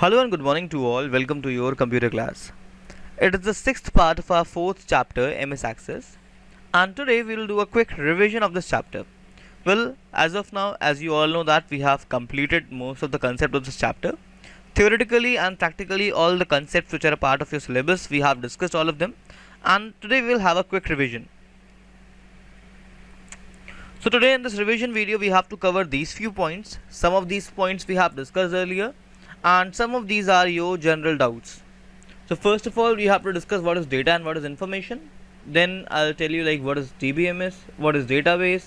Hello and good morning to all. Welcome to your computer class. It is the sixth part of our fourth chapter, MS Access, and today we will do a quick revision of this chapter. Well, as of now, as you all know that we have completed most of the concept of this chapter. Theoretically and practically all the concepts which are a part of your syllabus, we have discussed all of them, and today we will have a quick revision. So today in this revision video we have to cover these few points. Some of these points we have discussed earlier and some of these are your general doubts. So first of all we have to discuss what is data and what is information. Then I'll tell you like what is DBMS, what is database,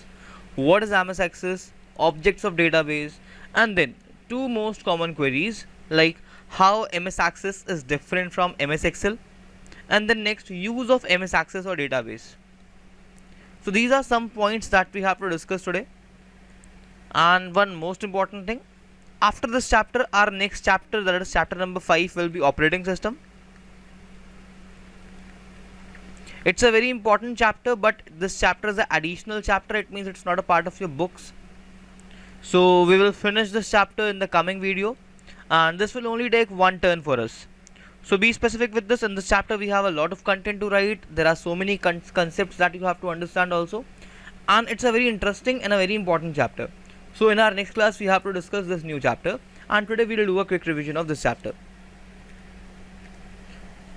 what is MS Access, objects of database, and then two most common queries like how MS Access is different from MS Excel, and then next use of MS Access or database. So these are some points that we have to discuss today. And one most important thing, after this chapter, our next chapter, that is chapter number 5, will be operating system. It's a very important chapter, but this chapter is an additional chapter. It means it's not a part of your books. So we will finish this chapter in the coming video, and this will only take one turn for us. So be specific with this. In this chapter we have a lot of content to write. There are so many concepts that you have to understand also, and it's a very interesting and a very important chapter. So in our next class we have to discuss this new chapter, and today we will do a quick revision of this chapter.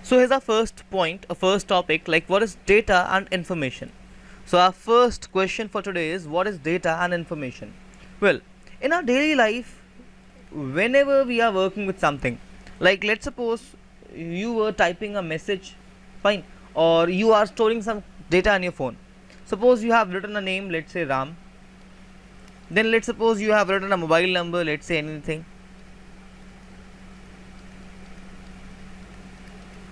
So here's our first point, a first topic, like what is data and information. So our first question for today is what is data and information. Well, in our daily life, whenever we are working with something, like let's suppose you were typing a message, fine, or you are storing some data on your phone. Suppose you have written a name, let's say Ram. Then let's suppose you have written a mobile number, let's say anything.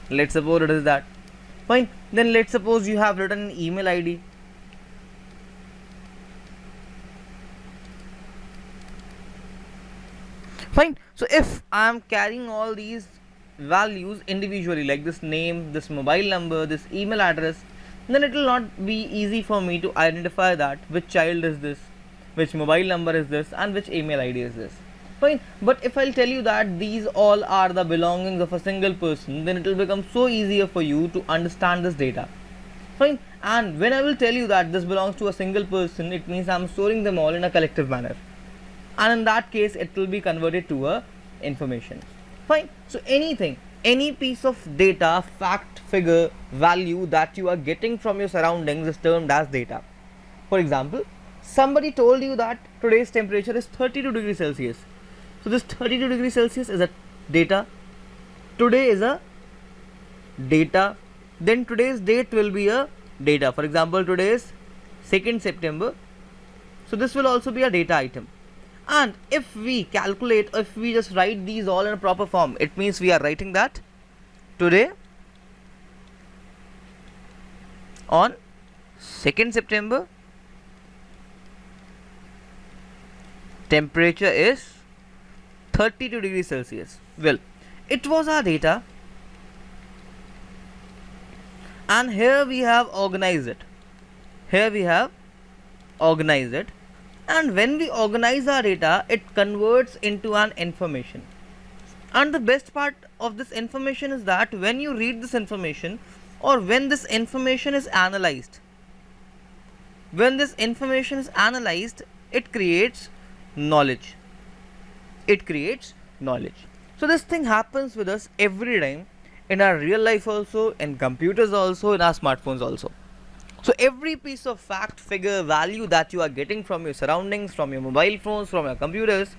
Let's suppose it is that. Fine. Then let's suppose you have written an email ID. Fine. So if I am carrying all these values individually, like this name, this mobile number, this email address, then it will not be easy for me to identify that which child is this, which mobile number is this, and which email ID is this. Fine. But if I'll tell you that these all are the belongings of a single person, then it will become so easier for you to understand this data. Fine. And when I will tell you that this belongs to a single person, it means I'm storing them all in a collective manner, and in that case it will be converted to a information. Fine. So anything, any piece of data, fact, figure, value that you are getting from your surroundings is termed as data. For example, somebody told you that today's temperature is 32 degrees Celsius. So this 32 degrees Celsius is a data. Today is a data. Then today's date will be a data. For example, today is 2nd September. So this will also be a data item. And if we calculate, if we just write these all in a proper form, it means we are writing that today on 2nd September temperature is 32 degrees Celsius. Well, it was our data, and here we have organized it. And when we organize our data, it converts into an information. And the best part of this information is that when you read this information, or when this information is analyzed, it creates knowledge. So this thing happens with us every time, in our real life also, in computers also, in our smartphones also. So every piece of fact, figure, value that you are getting from your surroundings, from your mobile phones, from your computers,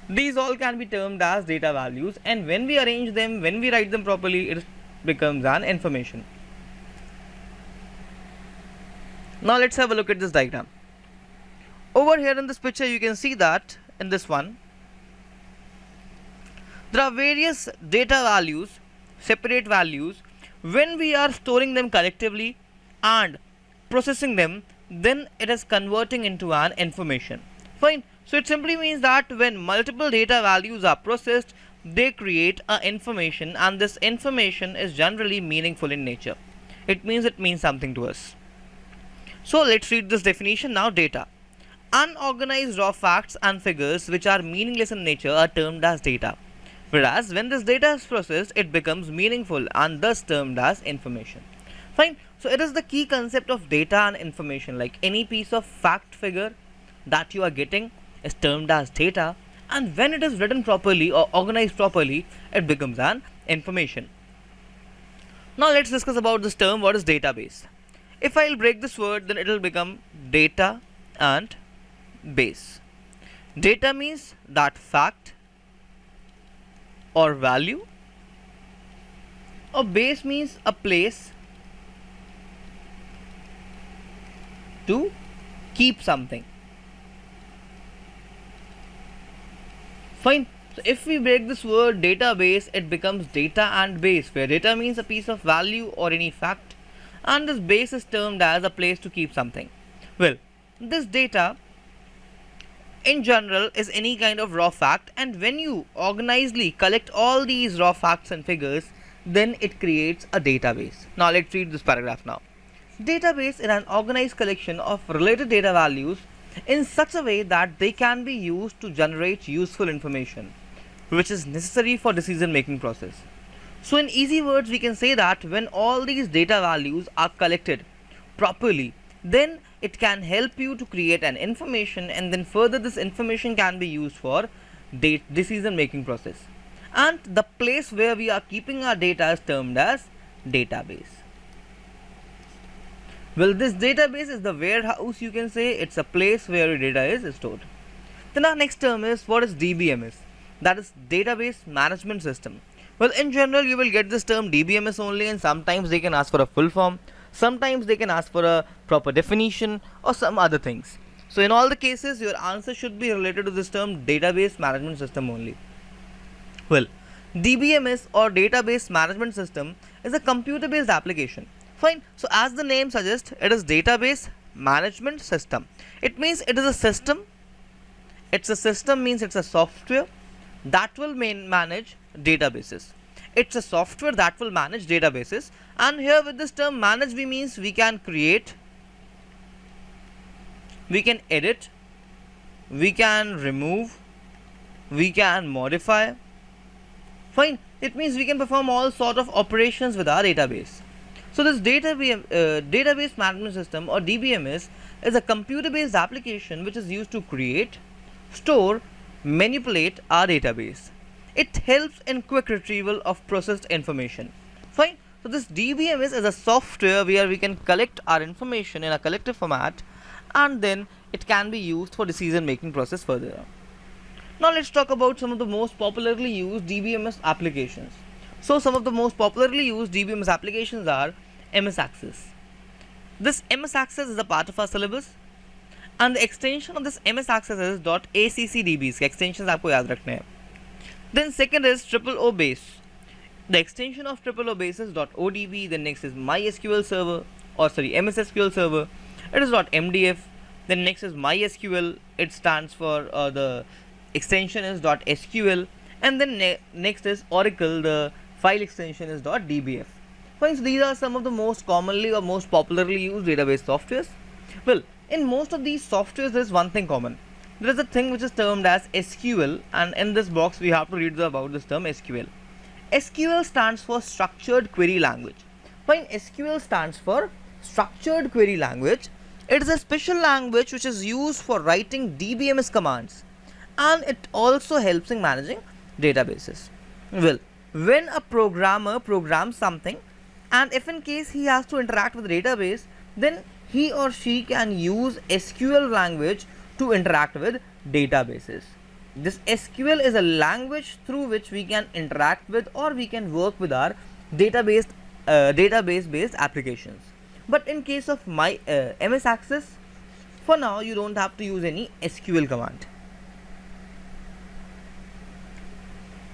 these all can be termed as data values, and when we arrange them, when we write them properly, it becomes an information. Now let's have a look at this diagram. Over here in this picture you can see that in this one there are various data values, separate values. When we are storing them collectively and processing them, then it is converting into an information. Fine. So it simply means that when multiple data values are processed, they create an information, and this information is generally meaningful in nature. It means something to us. So let's read this definition now. Data: unorganized raw facts and figures which are meaningless in nature are termed as data. Whereas when this data is processed, it becomes meaningful and thus termed as information. Fine. So it is the key concept of data and information. Like any piece of fact figure that you are getting is termed as data, and when it is written properly or organized properly, it becomes an information. Now let's discuss about this term. What is database? If I'll break this word, then it will become data and base. Data means that fact or value, or base means a place to keep something. Fine. So if we break this word database, it becomes data and base, where data means a piece of value or any fact, and this base is termed as a place to keep something. Well, this data in general is any kind of raw fact, and when you organizedly collect all these raw facts and figures, then it creates a database. Now let's read this paragraph now. Database is an organized collection of related data values in such a way that they can be used to generate useful information which is necessary for decision making process. So in easy words, we can say that when all these data values are collected properly, then it can help you to create an information, and then further this information can be used for decision making process. And the place where we are keeping our data is termed as database. Well, this database is the warehouse, you can say. It's a place where your data is stored. Then our next term is, what is DBMS? That is database management system. Well, in general, you will get this term DBMS only, and sometimes they can ask for a full form, sometimes they can ask for a proper definition or some other things. So in all the cases, your answer should be related to this term database management system only. Well, DBMS or database management system is a computer based application. Fine. So as the name suggests, it is database management system. It means it is a system. It's a system means it's a software that will manage databases. It's a software that will manage databases, and here with this term manage, we means we can create, we can edit, we can remove, we can modify. Fine. It means we can perform all sort of operations with our database. So this database management system or DBMS is a computer based application which is used to create, store, manipulate our database. It helps in quick retrieval of processed information. Fine. So this DBMS is a software where we can collect our information in a collective format, and then it can be used for decision making process further. Now let's talk about some of the most popularly used DBMS applications. So some of the most popularly used DBMS applications are MS Access. This MS Access is a part of our syllabus, and the extension of this MS Access is .accdb. इसके extensions आपको याद रखने हैं. Then second is OOO base. The extension of OOO base is .odb. Then next is MySQL server, or sorry, MS SQL server. It is .mdf. Then next is MySQL. It stands for the extension is .sql. And then next is Oracle. The file extension is .dbf. Fine. So these are some of the most commonly or most popularly used database softwares. Well, in most of these softwares there is one thing common. There is a thing which is termed as SQL, and in this box we have to read about this term SQL. SQL stands for structured query language. Fine. SQL stands for structured query language. It is a special language which is used for writing DBMS commands, and it also helps in managing databases. Well, when a programmer programs something, and if in case he has to interact with the database, then he or she can use SQL language to interact with databases. This SQL is a language through which we can interact with, or we can work with our database based applications. But in case of MS Access, for now you don't have to use any SQL command.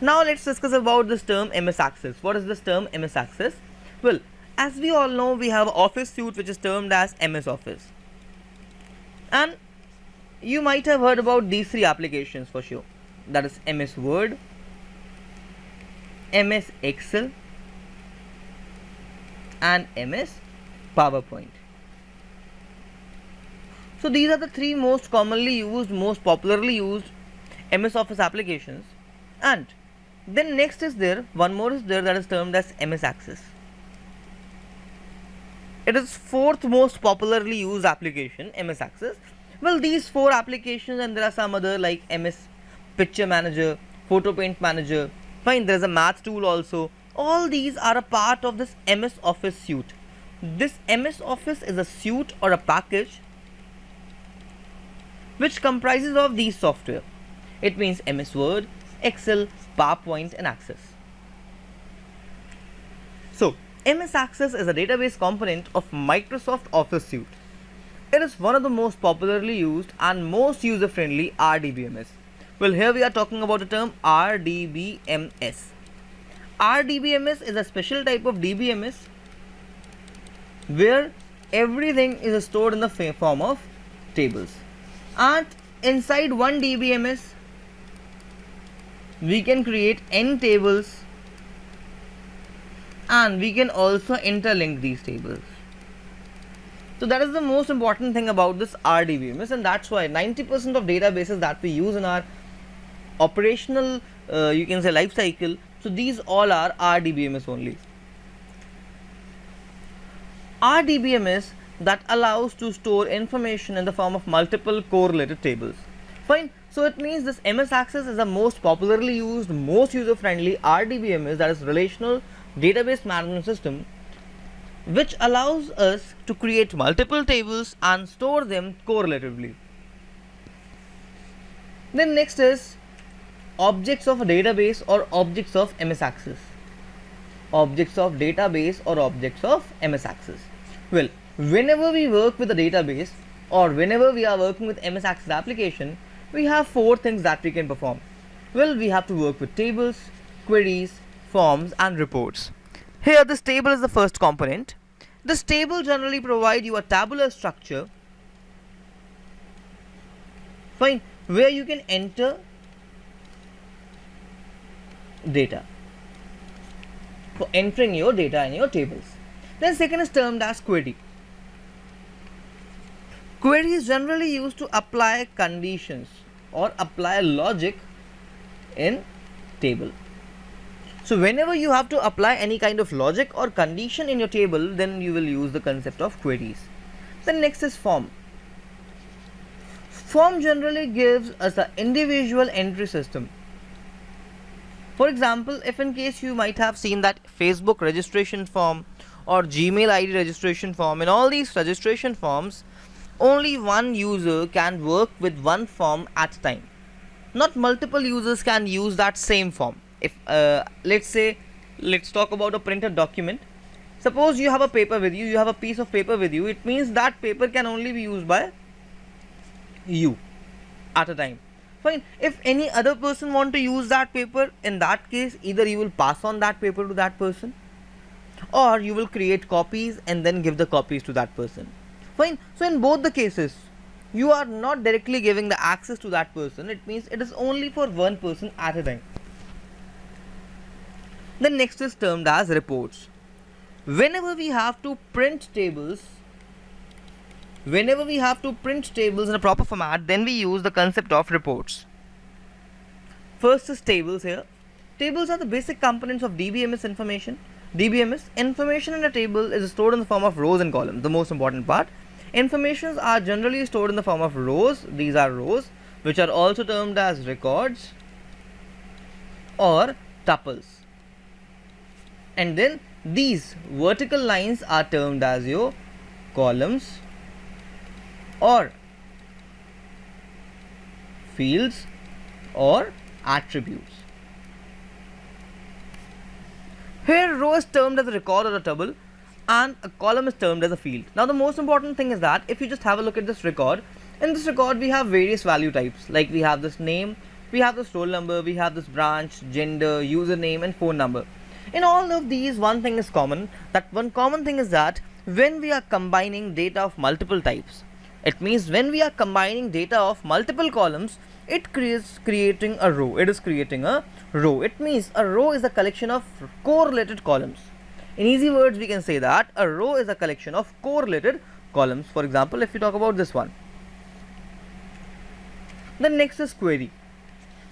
Now let's discuss about this term MS Access. What is this term MS Access? Well, as we all know, we have Office suite which is termed as MS Office, and you might have heard about these three applications for sure. That is MS Word, MS Excel, and MS PowerPoint. So these are the three most commonly used, most popularly used MS Office applications, and Then next is there, one more is there, that is termed as MS Access. It is fourth most popularly used application, MS Access. Well, these four applications, and there are some other like MS Picture Manager, Photo Paint Manager, fine, there is a math tool also. All these are a part of this MS Office suite. This MS Office is a suite or a package which comprises of these software. It means MS Word, Excel, PowerPoint and Access. So, MS Access is a database component of Microsoft Office suite. It is one of the most popularly used and most user-friendly RDBMS. Well, here we are talking about the term RDBMS. RDBMS is a special type of DBMS where everything is stored in the form of tables. And inside one DBMS, we can create n tables and we can also interlink these tables. So that is the most important thing about this RDBMS, and that's why 90% of databases that we use in our operational you can say life cycle, so these all are RDBMS only. RDBMS that allows to store information in the form of multiple correlated tables. Fine. So it means this MS Access is the most popularly used, most user friendly RDBMS, that is relational database management system, which allows us to create multiple tables and store them correlatively. Then next is objects of a database or objects of MS Access. Objects of database or objects of MS Access. Well, whenever we work with a database or whenever we are working with MS Access application, we have four things that we can perform. Well, we have to work with tables, queries, forms and reports. Here this table is the first component. This table generally provides you a tabular structure, fine, where you can enter data for entering your data in your tables. Then second is termed as query. Query is generally used to apply conditions or apply logic in table. So whenever you have to apply any kind of logic or condition in your table, then you will use the concept of queries. Then next is form. Form generally gives us an individual entry system. For example, if in case you might have seen that Facebook registration form or Gmail ID registration form, in all these registration forms, only one user can work with one form at a time. Not multiple users can use that same form. If let's talk about a printed document. Suppose you have a paper with you, you have a piece of paper with you, it means that paper can only be used by you at a time. Fine. If any other person want to use that paper, in that case either you will pass on that paper to that person or you will create copies and then give the copies to that person. Fine. So in both the cases you are not directly giving the access to that person, it means it is only for one person at a time. The next is termed as reports. Whenever we have to print tables in a proper format, then we use the concept of reports. First is tables here. Tables are the basic components of DBMS information. DBMS information in a table is stored in the form of rows and columns. The most important part. Informations are generally stored in the form of rows. These are rows, which are also termed as records or tuples. And then these vertical lines are termed as your columns or fields or attributes. Here row is termed as a record or a tuple and a column is termed as a field. Now the most important thing is that if you just have a look at this record, in this record we have various value types, like we have this name, we have this roll number, we have this branch, gender, username and phone number. In all of these, one thing is common. That one common thing is that when we are combining data of multiple types, it means when we are combining data of multiple columns, it is creating a row. It is creating a row. It means a row is a collection of correlated columns. In easy words, we can say that a row is a collection of correlated columns. For example, if we talk about this one. The next is query.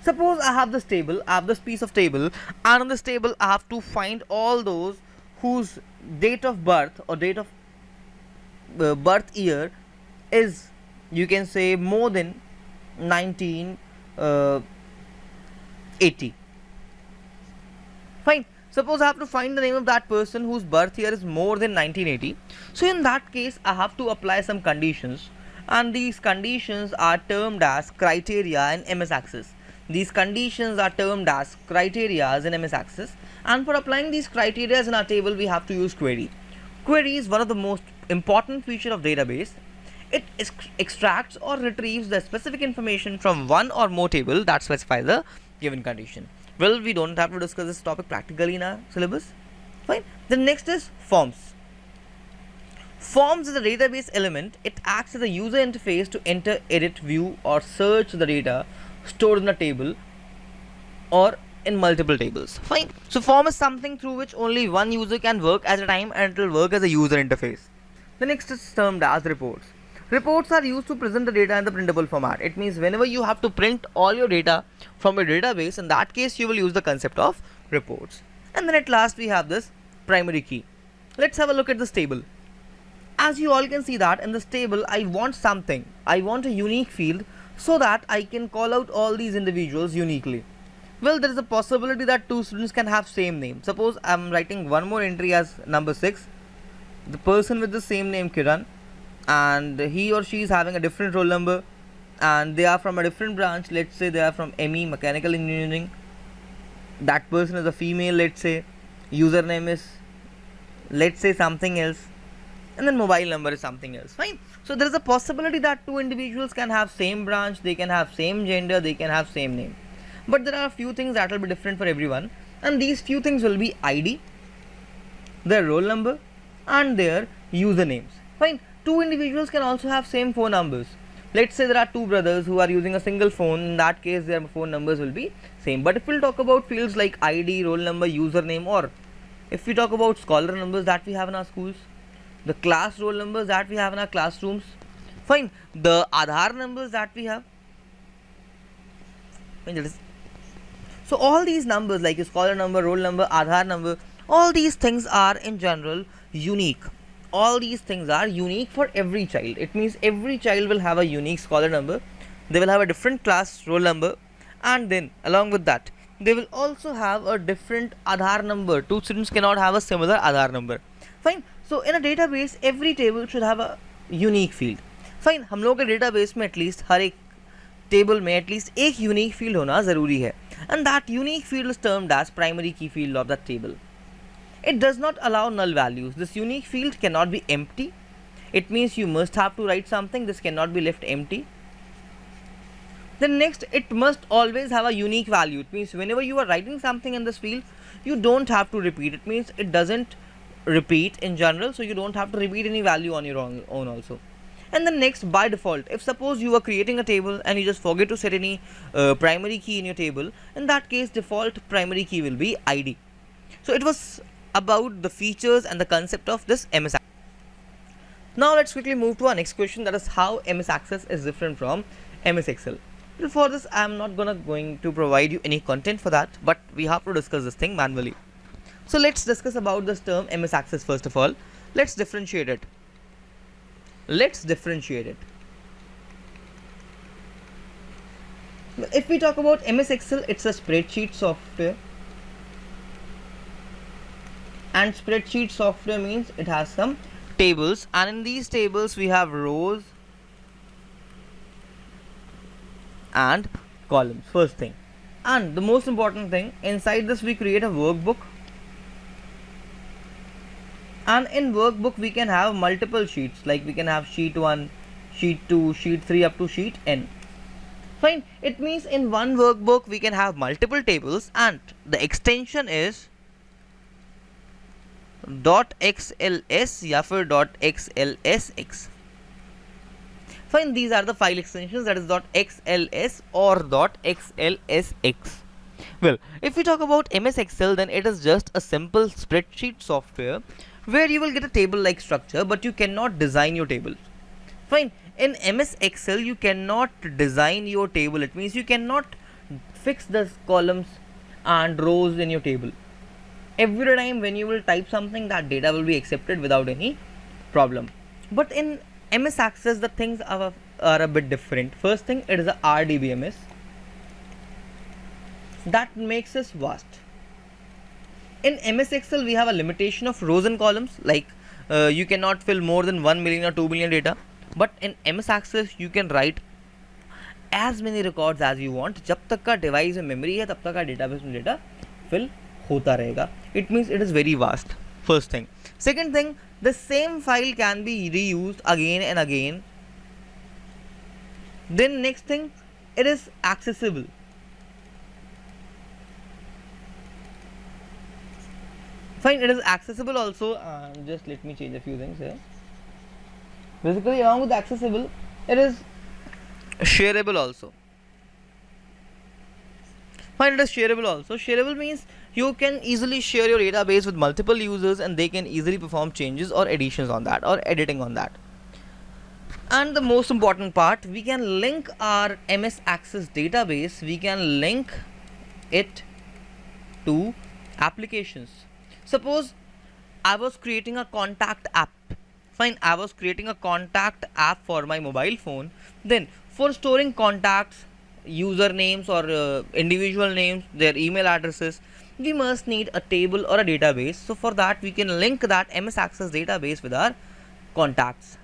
Suppose I have this table, I have this piece of table, and on this table I have to find all those whose date of birth or date of birth year is, you can say, more than 1980. Fine. Suppose I have to find the name of that person whose birth year is more than 1980. So in that case, I have to apply some conditions, and these conditions are termed as criteria in MS Access. These conditions are termed as criteria in MS Access, and for applying these criteria in our table, we have to use query. Query is one of the most important feature of database. It extracts or retrieves the specific information from one or more table that specify the given condition. Well, we don't have to discuss this topic practically in our syllabus. Fine. The next is forms. Forms is a database element. It acts as a user interface to enter, edit, view, or search the data stored in a table or in multiple tables. Fine. So form is something through which only one user can work at a time, and it will work as a user interface. The next is termed as reports. Reports are used to present the data in the printable format. It means whenever you have to print all your data from a database, in that case you will use the concept of reports. And then at last we have this primary key. Let's have a look at this table. As you all can see that in this table, I want something. I want a unique field so that I can call out all these individuals uniquely. Well, there is a possibility that two students can have same name. Suppose I am writing one more entry as number 6. The person with the same name Kiran, and he or she is having a different roll number, and they are from a different branch. Let's say they are from ME, mechanical engineering. That person is a female, let's say. Username is, let's say, something else, and then mobile number is something else. Fine. So there is a possibility that two individuals can have same branch, they can have same gender, they can have same name, but there are a few things that will be different for everyone, and these few things will be ID, their roll number, and their usernames. Fine. Two individuals can also have same phone numbers. Let's say there are two brothers who are using a single phone. In that case, their phone numbers will be same. But if we'll talk about fields like ID, roll number, username, or if we talk about scholar numbers that we have in our schools, the class roll numbers that we have in our classrooms, fine, the Aadhaar numbers that we have, fine, so all these numbers like scholar number, roll number, Aadhaar number, all these things are in general unique. All these things are unique for every child. It means every child will have a unique scholar number, they will have a different class roll number, and then along with that they will also have a different Aadhaar number. Two students cannot have a similar Aadhaar number. Fine. So in a database every table should have a unique field. Fine. हम लोग के database में at least हर एक table में at least एक unique field होना ज़रूरी है, and that unique field is termed as primary key field of that table. It does not allow null values. This unique field cannot be empty. It means you must have to write something. This cannot be left empty. Then next, it must always have a unique value. It means whenever you are writing something in this field, you don't have to repeat. It means it doesn't repeat in general, so you don't have to repeat any value on your own also. And then next, by default, if suppose you are creating a table and you just forget to set any primary key in your table, in that case default primary key will be ID. So it was about the features and the concept of this MS Access. Now let's quickly move to our next question, that is how MS Access is different from MS Excel. For this I am not going to provide you any content for that, but we have to discuss this thing manually. So let's discuss about this term MS Access first of all. Let's differentiate it. If we talk about MS Excel, it's a spreadsheet software. And spreadsheet software means it has some tables, and in these tables we have rows and columns, first thing. And the most important thing, inside this we create a workbook, and in workbook we can have multiple sheets, like we can have sheet 1, sheet 2, sheet 3 up to sheet n. Fine. It means in one workbook we can have multiple tables, and the extension is .xls या फिर .xlsx. Fine, these are the file extensions, that is .xls or .xlsx. Well, if we talk about MS Excel, then it is just a simple spreadsheet software where you will get a table like structure, but you cannot design your table. Fine. In MS Excel you cannot design your table. It means you cannot fix the columns and rows in your table. Every time when you will type something, that data will be accepted without any problem. But in MS Access, the things are a bit different. First thing, it is a RDBMS. That makes us vast. In MS Excel, we have a limitation of rows and columns, like you cannot fill more than 1 million or 2 million data. But in MS Access, you can write as many records as you want. जब तक का device में memory है तब तक का database में data fill होता रहेगा. It means it is very vast. First thing. Second thing, the same file can be reused again and again. Then next thing, it is accessible. Fine, it is accessible also. Just let me change a few things here. Basically, along with accessible, it is shareable also. Fine, it is shareable also. Shareable means you can easily share your database with multiple users and they can easily perform changes or additions on that or editing on that. And the most important part, we can link our MS Access database, we can link it to applications. Suppose I was creating a contact app. Fine, I was creating a contact app for my mobile phone. Then for storing contacts, usernames or individual names, their email addresses, we must need a table or a database. So for that, we can link that MS Access database with our contacts.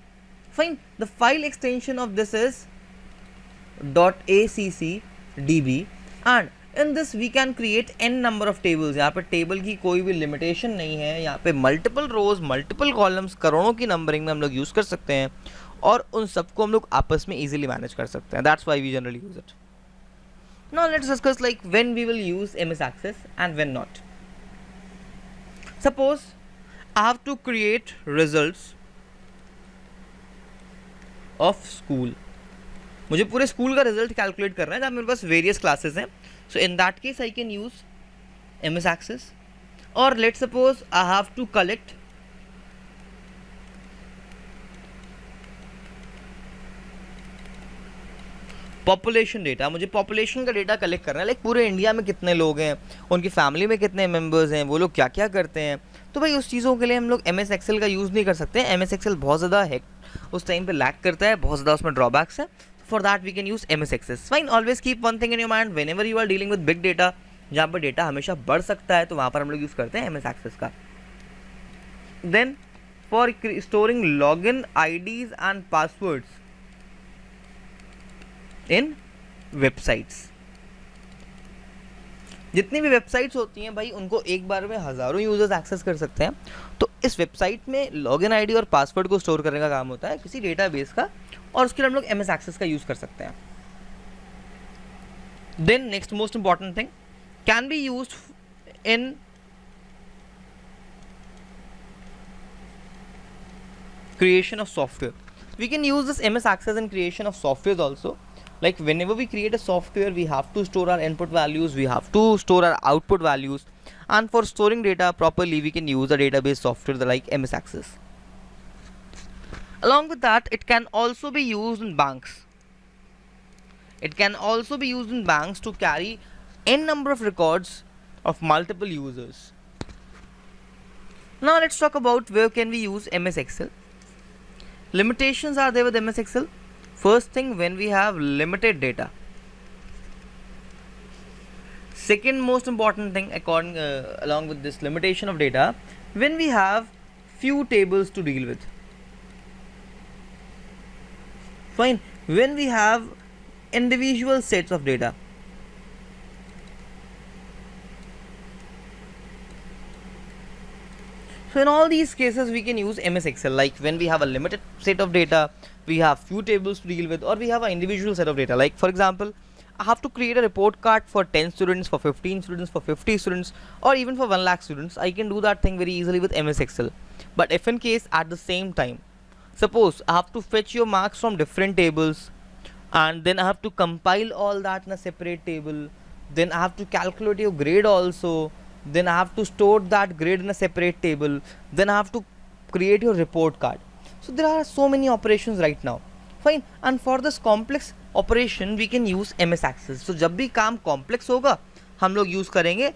Fine, the file extension of this is .accdb, and in this we can create n number of tables. यहाँ पे table की कोई भी limitation नहीं है. यहाँ पे multiple रोज, multiple columns, करोड़ों की नंबरिंग में हम लोग यूज़ कर सकते हैं और उन सबको हम लोग आपस में इजीली मैनेज कर सकते हैं. That's why we generally use it. Now let's discuss like when we will use MS Access and when not. Suppose I have to create results of school. मुझे पूरे स्कूल का रिजल्ट कैलकुलेट करना है जहाँ मेरे पास वेरियस क्लासेस हैं. So in that case I can use MS Access. Or let's suppose I have to collect population data. मुझे population का डेटा कलेक्ट करना है, लाइक पूरे इंडिया में कितने लोग हैं, उनकी फैमिली में कितने मेंबर्स हैं, वो लोग क्या क्या करते हैं. तो भाई उस चीज़ों के लिए हम लोग MS Excel का यूज़ नहीं कर सकते. MS Excel बहुत ज़्यादा है, उस टाइम पे लैग करता है, बहुत ज़्यादा उसमें ड्रॉबैक्स है. For that we can use MS Access. Fine, always keep one thing in your mind, whenever you are dealing with big data, जहाँ पर डेटा हमेशा बढ़ सकता है, तो वहाँ पर हम लोग यूज़ करते हैं MS Access का. Then for storing login IDs and passwords in websites. जितनी भी वेबसाइट्स होती हैं भाई, उनको एक बार में हज़ारों यूजर्स एक्सेस कर सकते हैं. तो इस वेबसाइट में लॉगिन आईडी और पासवर्ड को स्टोर करने का काम होता है किसी डेटाबेस का, और उसके लिए हम लोग MS Access का यूज़ कर सकते हैं. Then next most important thing, can be used in creation of software. We can use this MS Access in creation of softwares also. Like whenever we create a software, we have to store our input values, we have to store our output values, and for storing data properly we can use a database software like MS Access. Along with that, it can also be used in banks. It can also be used in banks to carry n number of records of multiple users. Now let's talk about where can we use MS Excel. Limitations are there with MS Excel. First thing, when we have limited data. Second most important thing, along with this limitation of data, when we have few tables to deal with. Fine, when we have individual sets of data. So in all these cases we can use MS Excel, like when we have a limited set of data, we have few tables to deal with, or we have an individual set of data. Like for example, I have to create a report card for 10 students, for 15 students, for 50 students, or even for 1 lakh students. I can do that thing very easily with MS Excel. But if in case at the same time, suppose I have to fetch your marks from different tables, and then I have to compile all that in a separate table, then I have to calculate your grade also, then I have to store that grade in a separate table, then I have to create your report card. So there are so many operations right now. Fine, and for this complex operation we can use MS access. तो जब भी काम complex होगा हम लोग use करेंगे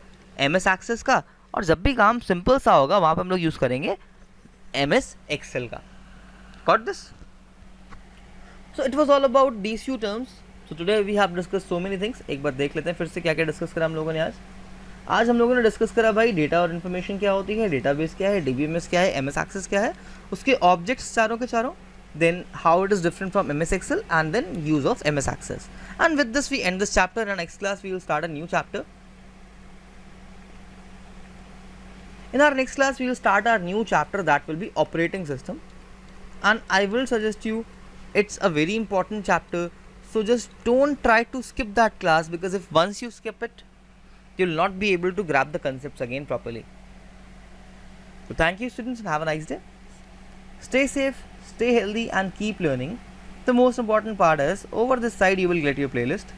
MS access का, और जब भी काम सिंपल सा होगा वहाँ पर हम लोग यूज़ करेंगे MS Excel का। Got this? So it was all about these few terms. So today we have discussed so many things. एक बार देख लेते हैं फिर से क्या क्या डिस्कस करा हम लोगों ने आज हम लोगों ने डिस्कस करा भाई डेटा और इन्फॉर्मेशन क्या होती है, डेटाबेस क्या है, DBMS क्या है, MS एक्सेस क्या है, उसके ऑब्जेक्ट्स चारों के चारों, then how it is different from MS Excel, and then use of MS Access. And with this we end this chapter, and next class we will start a new chapter. In our next class we will start our new chapter that will be operating system, and I will suggest you, it's a very important chapter, so just don't try to skip that class, because if once you skip it you will not be able to grab the concepts again properly. So thank you students and have a nice day. Stay safe, stay healthy and keep learning. The most important part is over this side you will get your playlist.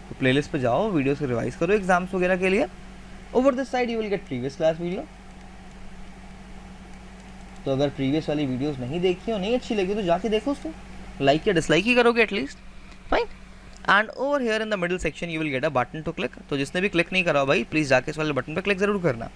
तो playlist पे जाओ, videos को revise करो exams वगैरह के लिए. Over this side you will get previous class video. तो अगर प्रीवियस वाली वीडियोस नहीं देखी हो, नहीं अच्छी लगी तो जाके देखो उसको, लाइक या डिसलाइक ही करोगे at least, fine. And over here in the middle section you will get a button to click. तो जिसने भी क्लिक नहीं करा भाई प्लीज़ जाके इस वाले बटन पे क्लिक जरूर करना.